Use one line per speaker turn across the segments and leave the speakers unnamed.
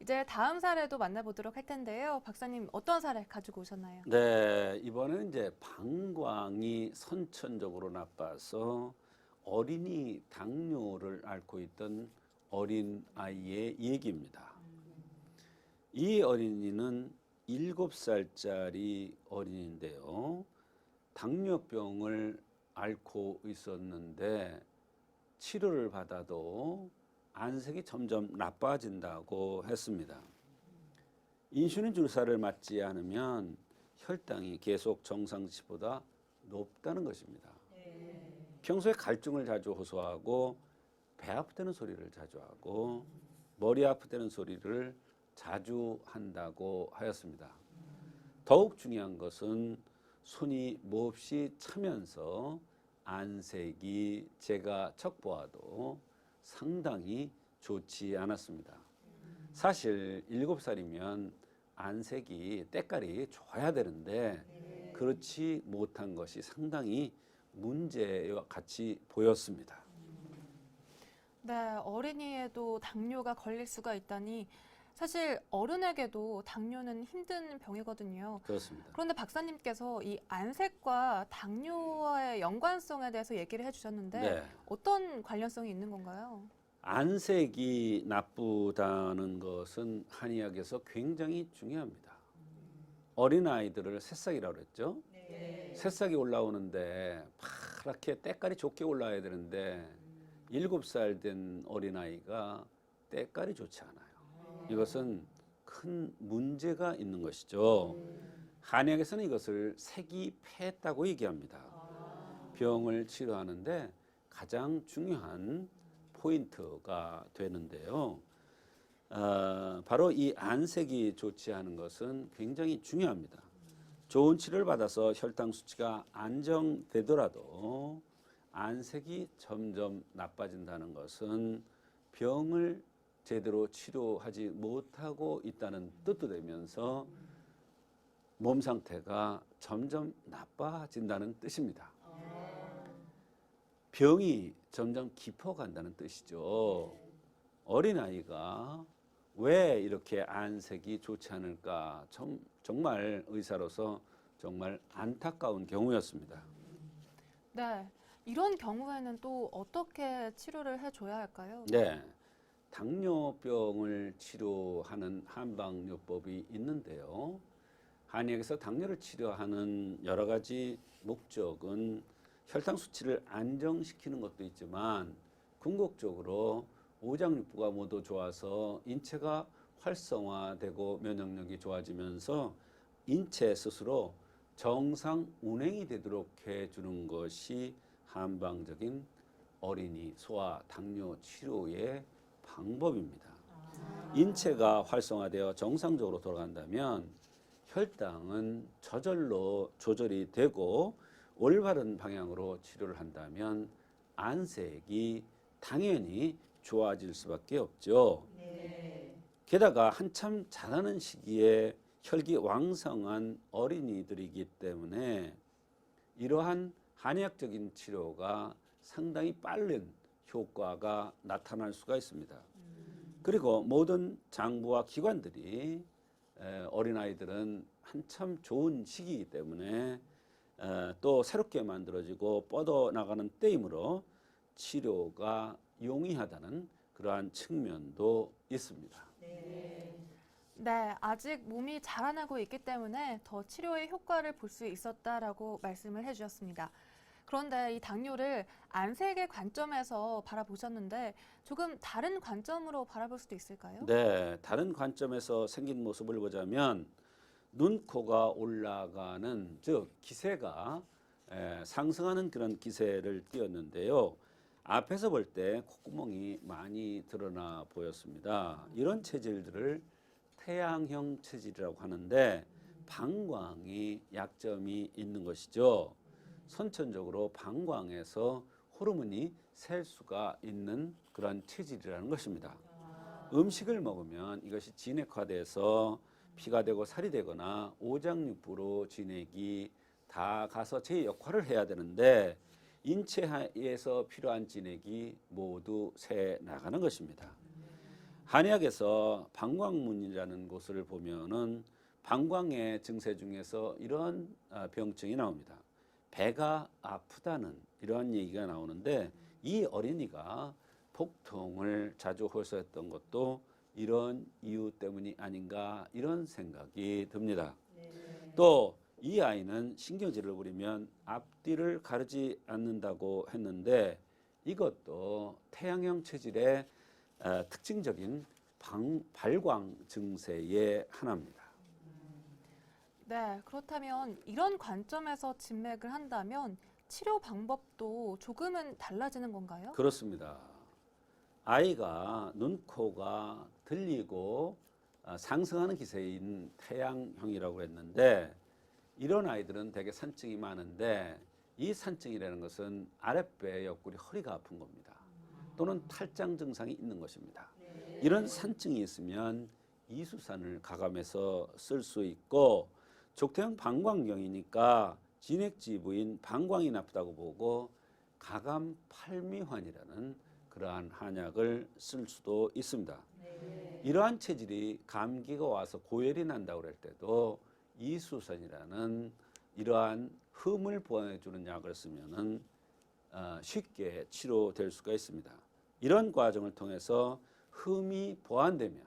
이제 다음 사례도 만나보도록 할 텐데요. 박사님 어떤 사례 가지고 오셨나요?
네, 이번에는 이제 방광이 선천적으로 나빠서 어린이 당뇨를 앓고 있던 어린 아이의 얘기입니다. 이 어린이는 7살짜리 어린이인데요. 당뇨병을 앓고 있었는데 치료를 받아도 안색이 점점 나빠진다고 했습니다. 인슐린 주사를 맞지 않으면 혈당이 계속 정상치보다 높다는 것입니다. 평소에 갈증을 자주 호소하고 배 아프다는 소리를 자주 하고 머리 아프다는 소리를 자주 한다고 하였습니다. 더욱 중요한 것은 손이 몹시 차면서 안색이 제가 척보아도 상당히 좋지 않았습니다. 사실 7살이면 안색이 때깔이 좋아야 되는데 그렇지 못한 것이 상당히 문제와 같이 보였습니다.
네, 어린이에도 당뇨가 걸릴 수가 있다니 사실 어른에게도 당뇨는 힘든 병이거든요.
그렇습니다.
그런데 박사님께서 이 안색과 당뇨와의 연관성에 대해서 얘기를 해주셨는데
네.
어떤 관련성이 있는 건가요?
안색이 나쁘다는 것은 한의학에서 굉장히 중요합니다. 어린아이들을 새싹이라고 그랬죠. 새싹이 올라오는데 파랗게 때깔이 좋게 올라와야 되는데 7살 된 어린아이가 때깔이 좋지 않아요. 이것은 큰 문제가 있는 것이죠. 한의학에서는 이것을 색이 패했다고 얘기합니다. 병을 치료하는데 가장 중요한 포인트가 되는데요. 바로 이 안색이 좋지 않은 것은 굉장히 중요합니다. 좋은 치료를 받아서 혈당 수치가 안정되더라도 안색이 점점 나빠진다는 것은 병을 제대로 치료하지 못하고 있다는 뜻도 되면서 몸 상태가 점점 나빠진다는 뜻입니다. 병이 점점 깊어간다는 뜻이죠. 어린아이가 왜 이렇게 안색이 좋지 않을까? 정말 의사로서 정말 안타까운 경우였습니다.
네, 이런 경우에는 또 어떻게 치료를 해줘야 할까요?
네, 당뇨병을 치료하는 한방요법이 있는데요. 한의학에서 당뇨를 치료하는 여러 가지 목적은 혈당 수치를 안정시키는 것도 있지만 궁극적으로 오장육부가 모두 좋아서 인체가 활성화되고 면역력이 좋아지면서 인체 스스로 정상 운행이 되도록 해주는 것이 한방적인 어린이 소아 당뇨 치료의 방법입니다. 인체가 활성화되어 정상적으로 돌아간다면 혈당은 저절로 조절이 되고 올바른 방향으로 치료를 한다면 안색이 당연히 좋아질 수밖에 없죠. 게다가 한참 자라는 시기에 혈기 왕성한 어린이들이기 때문에 이러한 한의학적인 치료가 상당히 빠른 효과가 나타날 수가 있습니다. 그리고 모든 장부와 기관들이 어린아이들은 한참 좋은 시기이기 때문에 또 새롭게 만들어지고 뻗어나가는 때이므로 치료가 용이하다는 그러한 측면도 있습니다.
네, 아직 몸이 자라나고 있기 때문에 더 치료의 효과를 볼 수 있었다라고 말씀을 해주셨습니다. 그런데 이 당뇨를 안색의 관점에서 바라보셨는데 조금 다른 관점으로 바라볼 수도 있을까요?
네, 다른 관점에서 생긴 모습을 보자면 눈, 코가 올라가는 즉 기세가 상승하는 그런 기세를 띄었는데요. 앞에서 볼 때 콧구멍이 많이 드러나 보였습니다. 이런 체질들을 태양형 체질이라고 하는데 방광이 약점이 있는 것이죠. 선천적으로 방광에서 호르몬이 셀 수가 있는 그런 체질이라는 것입니다. 음식을 먹으면 이것이 진액화돼서 피가 되고 살이 되거나 오장육부로 진액이 다 가서 제 역할을 해야 되는데 인체에서 필요한 진액이 모두 새 나가는 것입니다. 한의학에서 방광문이라는 곳을 보면은 방광의 증세 중에서 이런 병증이 나옵니다. 배가 아프다는 이러한 얘기가 나오는데 이 어린이가 복통을 자주 호소했던 것도 이런 이유 때문이 아닌가 이런 생각이 듭니다. 또 이 아이는 신경질을 부리면 앞뒤를 가르지 않는다고 했는데 이것도 태양형 체질의 특징적인 발광 증세의 하나입니다.
네, 그렇다면 이런 관점에서 진맥을 한다면 치료 방법도 조금은 달라지는 건가요?
그렇습니다. 아이가 눈, 코가 들리고 상승하는 기세인 태양형이라고 했는데 이런 아이들은 대개 산증이 많은데 이 산증이라는 것은 아랫배 옆구리 허리가 아픈 겁니다. 또는 탈장 증상이 있는 것입니다. 이런 산증이 있으면 이수산을 가감해서 쓸 수 있고 족태형 방광경이니까 진액지부인 방광이 나쁘다고 보고 가감 팔미환이라는 그러한 한약을 쓸 수도 있습니다. 이러한 체질이 감기가 와서 고열이 난다고 할 때도 이수산이라는 이러한 흠을 보완해주는 약을 쓰면은 쉽게 치료될 수가 있습니다. 이런 과정을 통해서 흠이 보완되면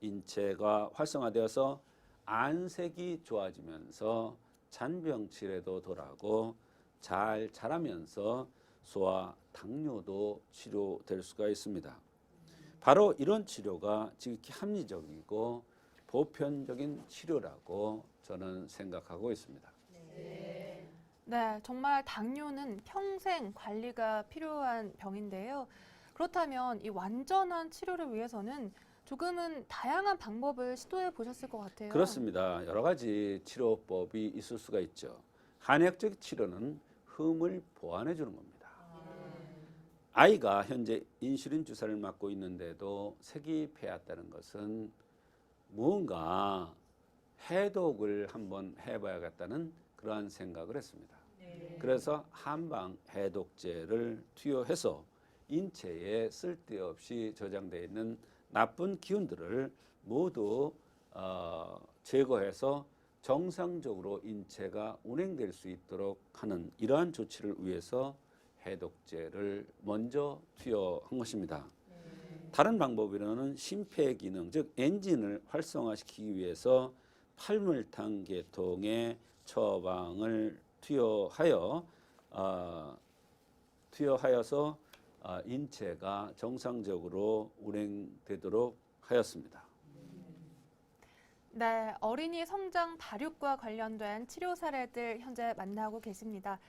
인체가 활성화되어서 안색이 좋아지면서 잔병 치레도 덜하고 잘 자라면서 소아 당뇨도 치료될 수가 있습니다. 바로 이런 치료가 지극히 합리적이고 보편적인 치료라고 저는 생각하고 있습니다.
네, 정말 당뇨는 평생 관리가 필요한 병인데요. 그렇다면 이 완전한 치료를 위해서는 조금은 다양한 방법을 시도해 보셨을 것 같아요.
그렇습니다. 여러 가지 치료법이 있을 수가 있죠. 한의학적 치료는 흠을 보완해 주는 겁니다. 아이가 현재 인슐린 주사를 맞고 있는데도 색이 패였다는 것은 무언가 해독을 한번 해봐야겠다는 그러한 생각을 했습니다. 그래서 한방 해독제를 투여해서 인체에 쓸데없이 저장되어 있는 나쁜 기운들을 모두 제거해서 정상적으로 인체가 운행될 수 있도록 하는 이러한 조치를 위해서 해독제를 먼저 투여한 것입니다. 다른 방법으로는 심폐기능, 즉 엔진을 활성화시키기 위해서 팔물탕 계통의 처방을 투여하여서 인체가 정상적으로 운행되도록 하였습니다.
네, 어린이 성장 발육과 관련된 치료 사례들 현재 만나고 계십니다.